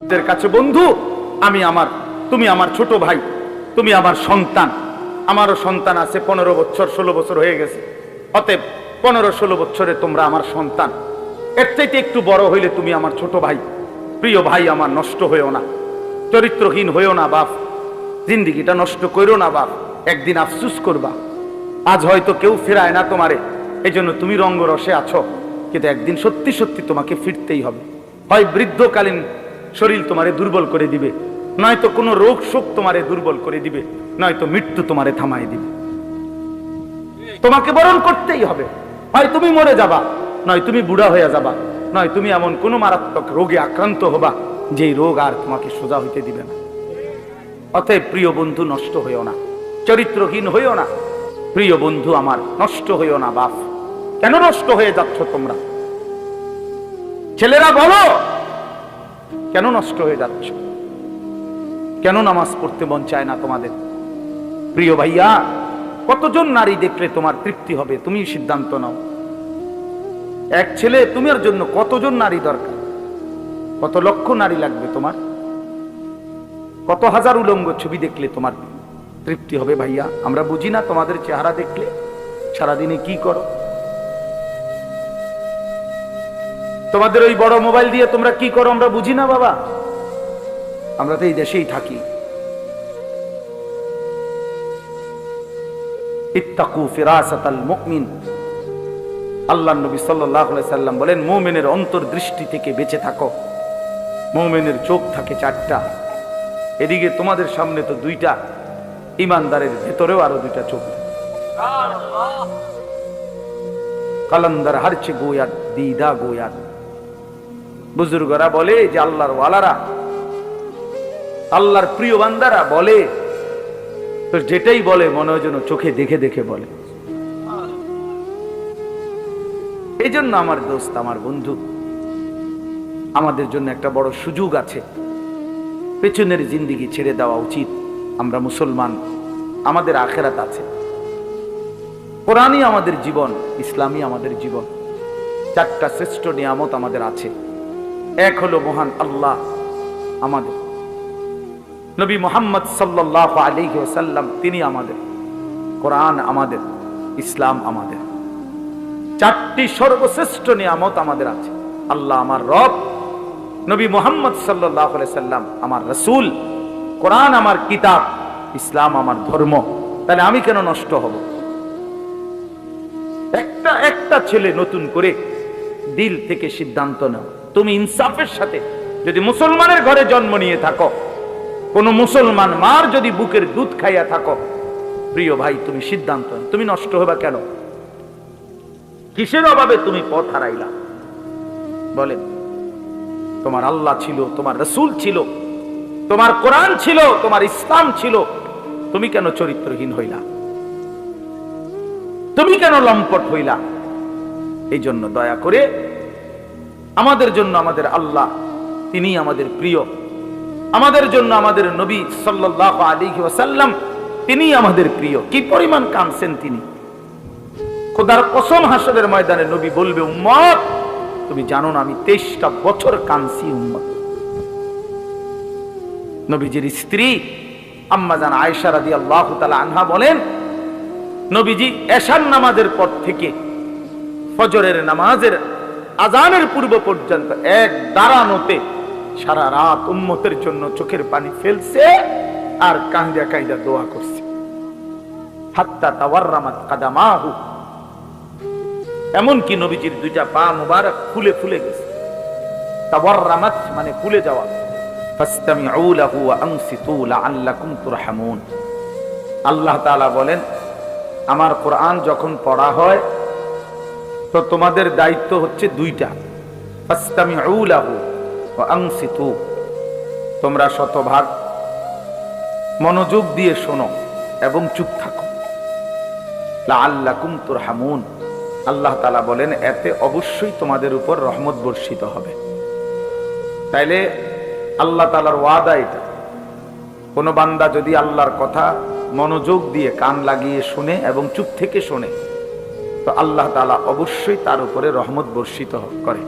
দের কাছে বন্ধু, তুমি আমার ছোট ভাই, তুমি আমার সন্তান। আমারও সন্তান আছে, 15 বছর 16 বছর হয়ে গেছে। অতএব 15-16 বছরে তোমরা আমার সন্তান। এর চাইতে একটু বড় হইলে তুমি আমার ছোট ভাই। প্রিয় ভাই আমার, নষ্ট হইও না, চরিত্রহীন হইও না বাপ। জিন্দিগিটা নষ্ট কইরো না বাপ, একদিন আফসুস করবা। আজ হয়তো কেউ ফেরায় না তোমারে, এই জন্য তুমি রঙ্গরসে আছো, কিন্তু একদিন সত্যি সত্যি তোমাকে ফিরতেই হবে। হয় বৃদ্ধকালীন শরীর তোমারে দুর্বল করে দিবে, নয়তো কোনো রোগ শোক তোমারে দুর্বল করে দিবে, নয়তো মৃত্যু তোমারে থামাই দিবে। তোমাকে বরণ করতেই হবে। হয় তুমি মরে যাবা, নয় তুমি বুড়া হয়ে যাবা, নয় তুমি এমন কোন মারাত্মক রোগে আক্রান্ত হবা যেই রোগ আর তোমাকে সোজা হইতে দিবে না। অতএব প্রিয় বন্ধু, নষ্ট হইও না, চরিত্রহীন হইও না। প্রিয় বন্ধু আমার, নষ্ট হইও না বাপ। কেন নষ্ট হয়ে যাচ্ছ তোমরা? ছেলেরা বলো, কেন নষ্ট হয়ে যাচ্ছ? কেন নামাজ পড়তে মন চায় না তোমাদের? প্রিয় ভাইয়া, কতজন নারী দেখলে তোমার তৃপ্তি হবে? তুমি সিদ্ধান্ত নাও। এক ছেলে, তোমার জন্য কতজন নারী দরকার? কত লক্ষ নারী লাগবে তোমার? কত হাজার উলঙ্গ ছবি দেখলে তোমার তৃপ্তি হবে? ভাইয়া, আমরা বুঝি না তোমাদের চেহারা দেখলে সারাদিনে কি করো? তোমাদের ওই বড় মোবাইল দিয়ে তোমরা কি করো আমরা বুঝি না বাবা। আমরা তো এই দেশেই থাকি। ইত্তাকু ফিরাসাতাল মুমিন, আল্লাহর নবী সাল্লাল্লাহু আলাইহি সাল্লাম বলেন, মুমিনের অন্তর্দৃষ্টি থেকে বেঁচে থাকো। মুমিনের চোখ থাকে 4টা, এদিকে তোমাদের সামনে তো 2টা, ইমানদারের ভেতরেও আরো 2টা চোখ। কালান্দার হারছে গোয়াত দিদা গোয়াত। বুজুর্গরা বলে যে আল্লাহর ওয়ালারা, আল্লাহর প্রিয় বান্দারা বলে, তো যেটাই বলে মনে হয় যেন চোখে দেখে দেখে বলে। এই জন্য আমার দোস্ত, আমার বন্ধু, আমাদের জন্য একটা বড় সুযোগ আছে। পেছনের জিন্দিগি ছেড়ে দেওয়া উচিত। আমরা মুসলমান, আমাদের আখেরাত আছে। কোরআনই আমাদের জীবন, ইসলামই আমাদের জীবন। 4টা শ্রেষ্ঠ নিয়ামত আমাদের আছে। এক হলো মহান আল্লাহ আমাদের, নবী মুহাম্মদ সাল্লাল্লাহু আলাইহি ওয়াসাল্লাম তিনি আমাদের, কোরআন আমাদের, ইসলাম আমাদের। 4টি সর্বশ্রেষ্ঠ নিয়ামত আমাদের আছে। আল্লাহ আমার রব, নবী মুহাম্মদ সাল্লাল্লাহু আলাইহি সাল্লাম আমার রাসূল, কোরআন আমার কিতাব, ইসলাম আমার ধর্ম। তাহলে আমি কেন নষ্ট হব? একটা ছেলে নতুন করে দিল থেকে সিদ্ধান্ত নাও। তুমি ইনসাফের সাথে, যদি মুসলমানের ঘরে জন্ম নিয়ে থাকো, কোন মুসলমান মার যদি বুকের দুধ খাইয়া থাকো, প্রিয় ভাই, তুমি সিদ্ধান্ত নাও। তুমি নষ্ট হবা কেন? কিসের অভাবে তুমি পথ হারাইলা? বলেন। তোমার আল্লাহ ছিল, তোমার রাসূল ছিল, তোমার কোরআন ছিল, তোমার ইসলাম ছিল, তুমি কেন চরিত্রহীন হইলা? তুমি কেন লম্পট হইলা? এই জন্য দয়া করে আমাদের জন্য আমাদের আল্লাহ, তিনি আমাদের প্রিয়। আমাদের জন্য আমাদের নবী সাল্লাল্লাহু আলাইহি ওয়াসাল্লাম, তিনি আমাদের প্রিয়। কি পরিমাণ কাঁদছেন তিনি! খোদার কসম, হাসরের ময়দানে নবী বলবে, উম্মত তুমি জানো না আমি 23টা বছর কাঁদছি। উম্মত, নবীজির স্ত্রী আম্মা জান আয়েশা রাদিয়াল্লাহু তাআলা আনহা বলেন, নবীজি এশার নামাজের পর থেকে ফজরের নামাজের আজানের পূর্ব পর্যন্ত এক দাঁড়ানোতে সারা রাত উম্মতের জন্য চোখের পানি ফেলছে আর কাঁদা কাঁদা দোয়া করছে। হাত্তা তাওয়াররামাত কাদামাহু, এমনকি নবীজির 2টা পা মুবারক ফুলে ফুলে গেছে। তাওয়াররামাত মানে ফুলে যাওয়া। ফাসতামিউ লাহু ওয়া আনসিতু লাআল্লাকুম তুরহামুন। আল্লাহ তাআলা বলেন, আমার কোরআন যখন পড়া হয় তো তোমাদের দায়িত্ব হচ্ছে 2টা। ফাসতামিউ লাহু ওয়া আনসিতু, তোমরা শতভাগ মনোযোগ দিয়ে শোনো এবং চুপ থাকো। লাআল্লাকুম তুরহামুন, আল্লাহ তাআলা বলেন এতে অবশ্যই তোমাদের উপর রহমত বর্ষিত হবে। তাইলে আল্লাহ তাআলার ওয়াদা এটা। কোন বান্দা যদি আল্লাহর কথা মনোযোগ দিয়ে কান লাগিয়ে শুনে এবং চুপ থেকে শোনে, তো আল্লাহ তাআলা অবশ্যই তার উপরে রহমত বর্ষিত করে।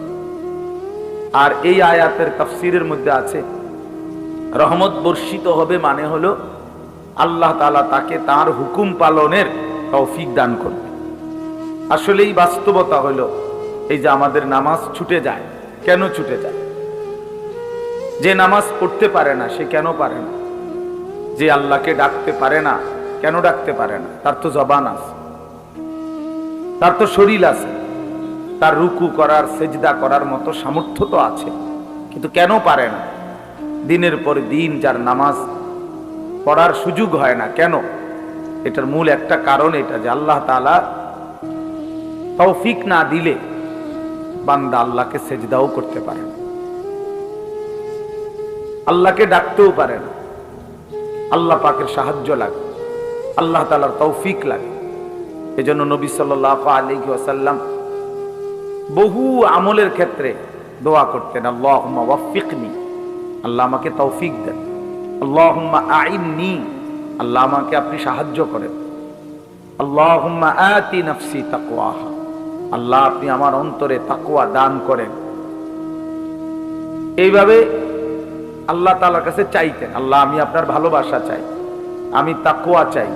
আর এই আয়াতের তাফসীরের মধ্যে আছে রহমত বর্ষিত হবে মানে হলো আল্লাহ তাআলা তাকে তার হুকুম পালনের তৌফিক দান করবে। আসলেই বাস্তবতা হলো এই যে আমাদের নামাজ ছুটে যায়। কেন ছুটে যায়? যে নামাজ পড়তে পারে না সে কেন পারে না? যে আল্লাহকে ডাকতে পারে না কেন ডাকতে পারে না? তার তো জবান আছে, তার তো শরীর আছে, তার রুকু করার সেজদা করার মতো সামর্থ্য তো আছে, কিন্তু কেন পারে না? দিনের পর দিন যার নামাজ পড়ার সুযোগ হয় না, কেন? এটার মূল একটা কারণ এটা যে আল্লাহ তাআলা তৌফিক না দিলে বান্দা আল্লাহকে সেজদাও করতে পারে না, আল্লাহকে ডাকতেও পারে না। আল্লাহ পাকের সাহায্য লাগে, আল্লাহ তাআলার তৌফিক লাগে। এজন্য নবী সাল্লাল্লাহু আলাইহি ওয়াসাল্লাম বহু আমলের ক্ষেত্রে দোয়া করতেন, আল্লাহুম্মা ওয়াফফিকনি, আল্লাহ আমাকে তৌফিক দেন। আল্লাহুম্মা আইন্নি, আল্লাহ আমাকে আপনি সাহায্য করেন। আল্লাহুম্মা আতি নাফসি তাকওয়াহা, আল্লাহ আপনি আমার অন্তরে তাকওয়া দান করেন। এইভাবে আল্লাহ তাআলার কাছে চাইতেন, আল্লাহ আমি আপনার ভালোবাসা চাই, আমি তাকওয়া চাই,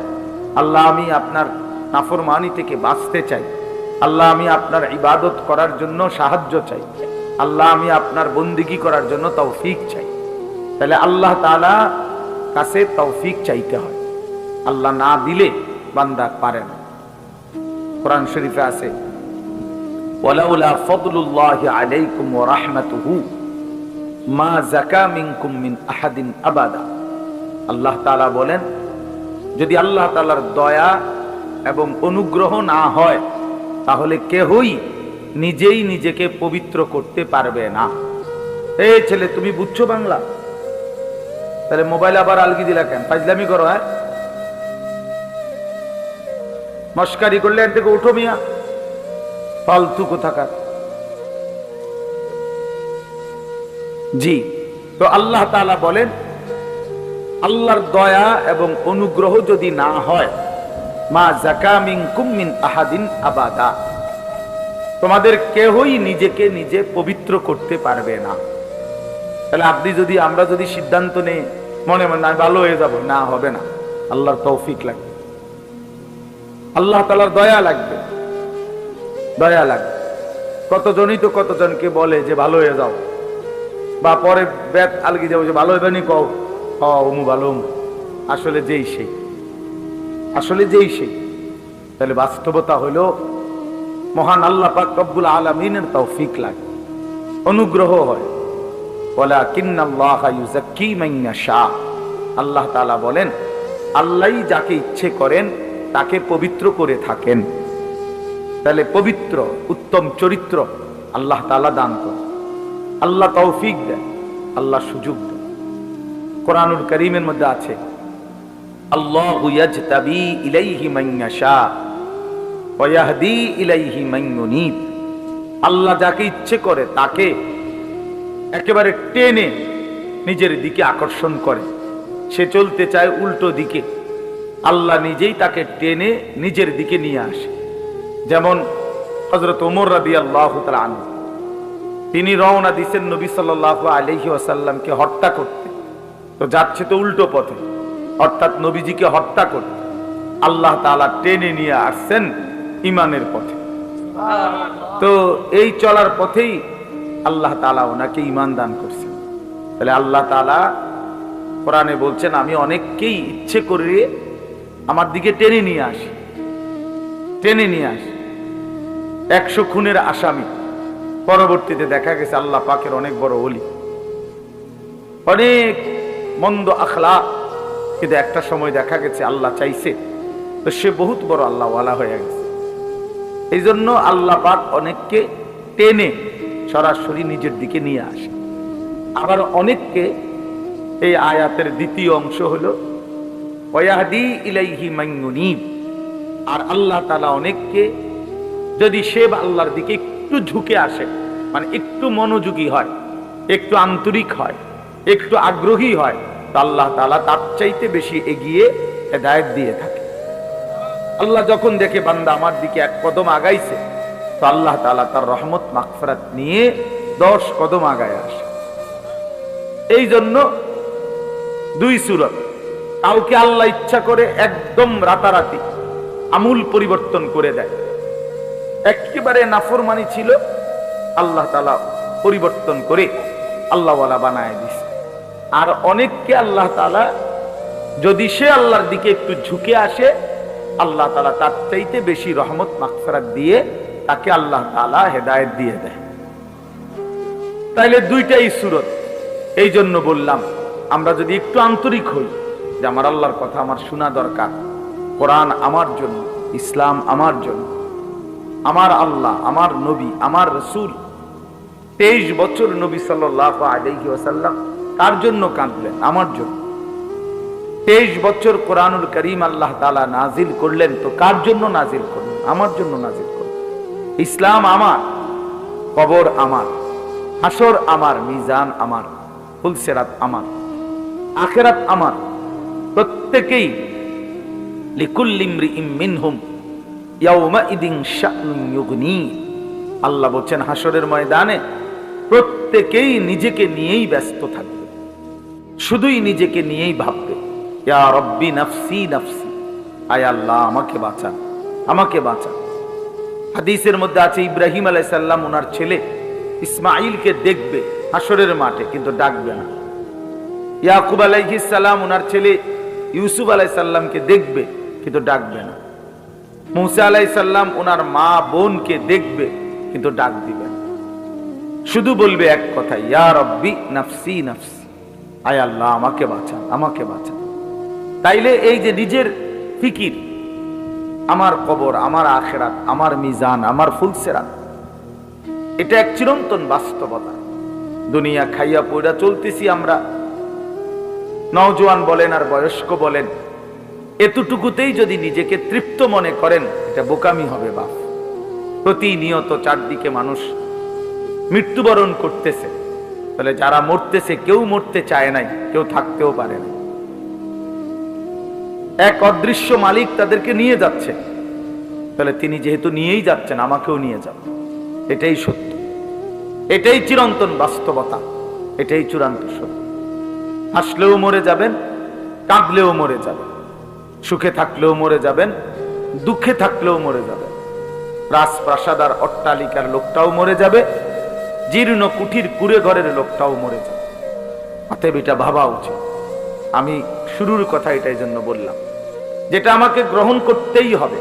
আল্লাহ আমি আপনার নাফরমানি থেকে বাঁচতে চাই, আল্লাহ আমি আপনার ইবাদত করার জন্য সাহায্য চাই, আল্লাহ আমি আপনার বন্দিগি করার জন্য তৌফিক চাই। তাহলে আল্লাহ তাআলা কাছে তৌফিক চাইতে হয়, আল্লাহ না দিলে বান্দা পারে না। কোরআন শরীফে আছে, ওয়ালাউলা ফাদলুল্লাহি আলাইকুম ওয়া রাহমাতুহু মা যাকা মিনকুম মিন আহাদিন আবাদা। আল্লাহ তাআলা বলেন, যদি আল্লাহ তাআলার দয়া এবং অনুগ্রহ না হয় তাহলে কেহই নিজেই নিজেকে পবিত্র করতে পারবে না। এই ছেলে তুমি বুঝছো বাংলা? তাহলে মোবাইল আবার আলগি দিলা কেন? ফাজলামি করো? হ্যাঁ, মস্কারি করলে এর থেকে উঠো মিয়া, ফালতু কোথাকার। জি, তো আল্লাহ তাআলা বলেন, আল্লাহর দয়া এবং অনুগ্রহ যদি না হয়, মা যাকা মিনকুম মিন আহাদিন আবাদা, তোমাদের কেউই নিজেকে নিজে পবিত্র করতে পারবে না। তাহলে আপনি যদি, আমরা যদি সিদ্ধান্ত নেই মনে মনে আমি ভালো হয়ে যাব, না, হবে না। আল্লাহর তৌফিক লাগবে, আল্লাহ তাআলার দয়া লাগবে, দয়া লাগবে। কতজনই তো কতজনকে বলে যে ভালো হয়ে যাও, বা পরে বেত আলগি যাবো যে ভালো হবে নি, কও অমু ভালো, আসলে যেই সেই, আসলে যেই সেই। তাহলে বাস্তবতা হইল মহান আল্লাহ পাক রব্বুল আলামিনের তৌফিক লাগে, অনুগ্রহ হয়। ওয়ালাকিন্নাল্লাহা ইউযাক্কি মান ইয়াশা, আল্লাহ তাআলা বলেন আল্লাহই যাকে ইচ্ছে করেন তাকে পবিত্র করে থাকেন। তাহলে পবিত্র উত্তম চরিত্র আল্লাহ তাআলা দান করেন, আল্লাহ তৌফিক দেন, আল্লাহ সুযোগ দেন। কোরআনুল কারীমের মধ্যে আছে, আল্লাহু ইয়াজতাবি ইলাইহি মান ইয়াশা ওয়া ইয়াহদি ইলাইহি মান ইউনীব। আল্লাহ যাকে ইচ্ছে করে তাকে একেবারে টেনে নিজের দিকে আকর্ষণ করে। সে চলতে চায় উল্টো দিকে, আল্লাহ নিজেই তাকে টেনে নিজের দিকে নিয়ে আসে। যেমন হযরত ওমর রাদিয়াল্লাহু তাআলা আনহু, তিনি রওনা দিয়েছেন নবী সাল্লাল্লাহু আলাইহি ওয়াসাল্লামকে হত্যা করতে, তো যাচ্ছে তো উল্টো পথে, অর্থাৎ নবীজিকে হত্যা করতে। আল্লাহ তাআলা টেনে নিয়ে আসছেন ঈমানের পথে। তো এই চলার পথেই আল্লাহ তাআলা ওনাকে ঈমান দান করছেন। তাহলে আল্লাহ তাআলা কোরআনে বলছেন, আমি অনেককেই ইচ্ছে করে আমার দিকে টেনে নিয়ে আসি, টেনে নিয়ে আসি। 100 খুনের আসামি, পরবর্তীতে দেখা গেছে আল্লাহ পাকের অনেক বড় ওলি, অনেক মন্দ আখলাক, কিন্তু একটা সময় দেখা গেছে আল্লাহ চাইছে তো সে বহুত বড় আল্লাহ ওয়ালা হয়ে গেছে। এই জন্য আল্লাহ পাক অনেককে টেনে সরাসরি নিজের দিকে নিয়ে আসে। আবার অনেককে, এই আয়াতের দ্বিতীয় অংশ হলো ওয়াহদি ইলাইহি মান ইউনীব, আর আল্লাহ তাআলা অনেককে যদি সে আল্লাহর দিকে একটু ঝুঁকে আসে, মানে একটু মনোযোগী হয়, একটু আন্তরিক হয়, একটু আগ্রহী হয়, তো আল্লাহ তাআলা তার চাইতে বেশি এগিয়ে হেদায়েত দিয়ে থাকে। আল্লাহ যখন দেখে বান্দা আমার দিকে 1 কদম আগাইছে, তো আল্লাহ তাআলা তার রহমত মাগফিরাত নিয়ে 10 কদম আগায় আসে। এই জন্য দুই সূরত। কাউকে আল্লাহ ইচ্ছা করে একদম রাতারাতি আমূল পরিবর্তন করে দেয়। একেবারে নাফরমানি ছিল, আল্লাহ তাআলা পরিবর্তন করে আল্লাহওয়ালা বানায় দিছে। আর অনেককে আল্লাহ তাআলা যদি সে আল্লাহর দিকে একটু ঝুঁকে আসে, আল্লাহ তাআলা তার চাইতে বেশি রহমত মাগফিরাত দিয়ে তাকে আল্লাহ তাআলা হেদায়েত দিয়ে দেয়। তাইলে দুইটাই সূরত। এই জন্য বললাম, আমরা যদি একটু আন্তরিক হই যে আমার আল্লাহর কথা আমার শোনা দরকার, কোরআন আমার জন্য, ইসলাম আমার জন্য, আমার আল্লাহ, আমার নবী, আমার রাসূল 23 বছর নবী সাল্লাল্লাহু আলাইহি ওয়াসাল্লাম তার জন্য কাঁদলেন, আমার জন্য। 23 বছর কোরআনুল কারীম আল্লাহ তাআলা নাজিল করলেন, তো কার জন্য নাজিল করলেন? আমার জন্য নাজিল করলেন। ইসলাম আমার, কবর আমার, হাসর আমার, মিজান আমার, ফুলসিরাত আমার, আখিরাত আমার। প্রত্যেকেই লিকুল্লি ইমরিইম মিনহুম ইয়াউমাইদিন শা'নুন ইউগনি। আল্লাহ বলেন হাসরের ময়দানে প্রত্যেকেই নিজেকে নিয়েই ব্যস্ত থাকবে, শুধুই নিজেকে নিয়েই ভাববে, ইয়া রব্বি নাফসি নাফসি, আয় আল্লাহ আমাকে বাঁচান, আমাকে বাঁচান। হাদিসের মধ্যে আছে ইব্রাহিম আলাইহিস সালাম ওনার ছেলে ইসমাঈলকে দেখবে হাসরের মাঠে, কিন্তু ডাকবে না। ইয়াকুব আলাইহিস সালাম ওনার ছেলে ইউসুফ আলাইহিস সালামকে দেখবে, কিন্তু ডাকবে না। মুসা আলাইহিস সালাম ওনার মা বোনকে দেখবে, কিন্তু ডাক দিবে না। শুধু বলবে এক কথা, ইয়া রব্বি নাফসি নাফসি, আয় আল্লাহ আমাকে বাঁচান, আমাকে বাঁচান। তাইলে এই যে নিজের ফিকির, আমার কবর, আমার আখিরাত, আমার মিজান, আমার ফুলসিরাত, এটা এক চিরন্তন বাস্তবতা। দুনিয়া খাইয়া পয়রা চলতেছি আমরা, নওজোয়ান বলেন আর বয়স্ক বলেন, এতটুকুতেই যদি নিজেকে তৃপ্ত মনে করেন, এটা বোকামি হবে বাপ। প্রতিনিয়ত চারদিকে মানুষ মৃত্যুবরণ করতেছে, তাহলে যারা মরতেছে কেউ মরতে চায় নাই, কেউ থাকতেও পারে না। এক অদৃশ্য মালিক তাদেরকে নিয়ে যাচ্ছে, তাহলে তিনি যেহেতু নিয়েই যাচ্ছেন, আমাকেও নিয়ে যাবেন। এটাই সত্য, এটাই চিরন্তন বাস্তবতা, এটাই চূড়ান্ত সত্য। হাসলেও মরে যাবেন, কাঁদলেও মরে যাবেন, সুখে থাকলেও মরে যাবেন, দুঃখে থাকলেও মরে যাবেন। রাজপ্রাসাদ আর অট্টালিকার লোকটাও মরে যাবে, জীর্ণ কুঠির কুড়ে ঘরের লোকটাও মরে যাবে। অতএব এটা ভাবা উচিত। আমি শুরুর কথা এটাই জন্য বললাম, যেটা আমাকে গ্রহণ করতেই হবে,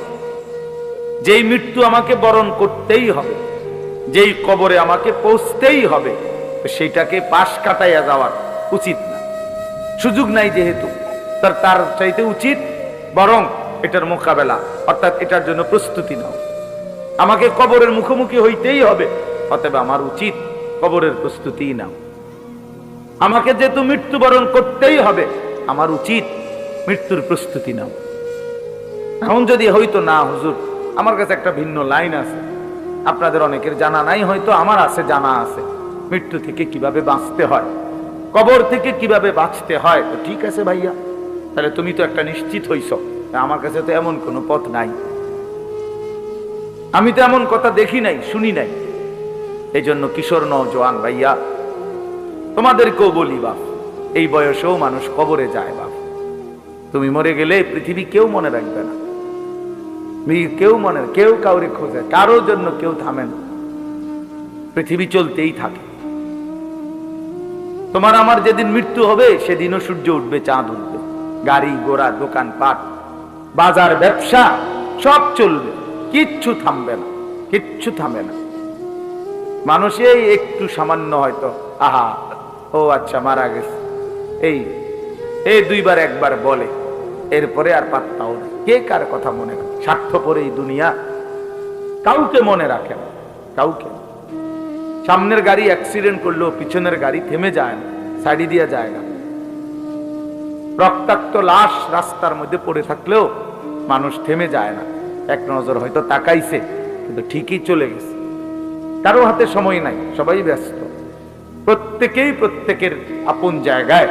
যেই মৃত্যু আমাকে বরণ করতেই হবে, যেই কবরে আমাকে পৌঁছতেই হবে, সেইটাকে পাশ কাটাইয়া যাওয়ার উচিত না। সুযোগ নাই যেহেতু, তার চাইতে উচিত বরং এটার মোকাবেলা, অর্থাৎ এটার জন্য প্রস্তুতি নাও। আমাকে কবরের মুখোমুখি হইতেই হবে, অতএব আমার উচিত কবরের প্রস্তুতি নাও। আমাকে যেহেতু মৃত্যুবরণ করতেই হবে, আমার উচিত মৃত্যুর প্রস্তুতি নাও। এখন যদি হয়তো না হুজুর, আমার কাছে একটা ভিন্ন লাইন আছে, আপনাদের অনেকের জানা নাই, হয়তো আমার আছে, জানা আছে, মৃত্যু থেকে কিভাবে বাঁচতে হয়, কবর থেকে কিভাবে বাঁচতে হয়। তো ঠিক আছে ভাইয়া, তাহলে তুমি তো একটা নিশ্চিত হইছ, আমার কাছে তো এমন কোনো পথ নাই, আমি তো এমন কথা দেখি নাই, শুনি নাই। এই জন্য কিশোর নওজোয়ান ভাইয়া, তোমাদেরকেও বলি বাপ, এই বয়সেও মানুষ কবরে যায় বাপ। তুমি মরে গেলে পৃথিবী কেউ মনে রাখবে না, কেউ কাউরে খোঁজে, কারোর জন্য কেউ থামে না, পৃথিবী চলতেই থাকে। তোমার আমার যেদিন মৃত্যু হবে, সেদিনও সূর্য উঠবে, চাঁদ উঠবে, গাড়ি ঘোড়া, দোকান পাট, বাজার, ব্যবসা সব চলবে, কিচ্ছু থামবে না, কিচ্ছু থামবে না। মানুষে একটু সামান্য হয়তো আহা ও আচ্ছা মারা গেছে, এই দুইবার একবার বলে, এরপরে আর পাত্তাও না। কে কার কথা মনে রাখে? স্বার্থপর এই দুনিয়া, কাউকে মনে রাখে না, কাউকে। সামনের গাড়ি অ্যাক্সিডেন্ট করলেও পিছনের গাড়ি থেমে যায় না, সাইডে দিয়ে যায় না। রক্তাক্ত লাশ রাস্তার মধ্যে পড়ে থাকলেও মানুষ থেমে যায় না, এক নজর হয়তো তাকাইছে, কিন্তু ঠিকই চলে গেছে। কারো হাতে সময় নাই, সবাই ব্যস্ত, প্রত্যেকেই প্রত্যেকের আপন জায়গায়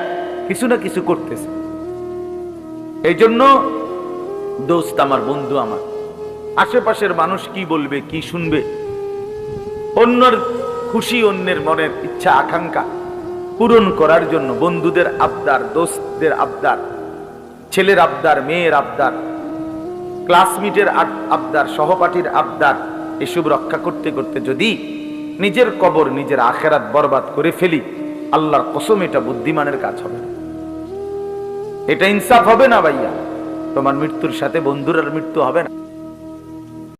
কিছু না কিছু করতেছে। এই জন্য দোস্ত আমার, বন্ধু আমার, আশেপাশের মানুষ কি বলবে, কি শুনবে, অন্যের খুশি, অন্যের মনের ইচ্ছা আকাঙ্ক্ষা, পূরণ করার জন্য বন্ধুদের আবদার, দোস্তদের আবদার, ছেলের আবদার, মেয়ের আবদার, ক্লাসমেটের আবদার, সহপাঠীর আবদার, এসব রক্ষা করতে করতে যদি নিজের কবর, নিজের আখেরাত বরবাদ করে ফেলি, আল্লাহর কসম এটা বুদ্ধিমানের কাজ হবে না, এটা ইনসাফ হবে না ভাইয়া। তোমার মৃত্যুর সাথে বন্ধুর আর মৃত্যু হবে না।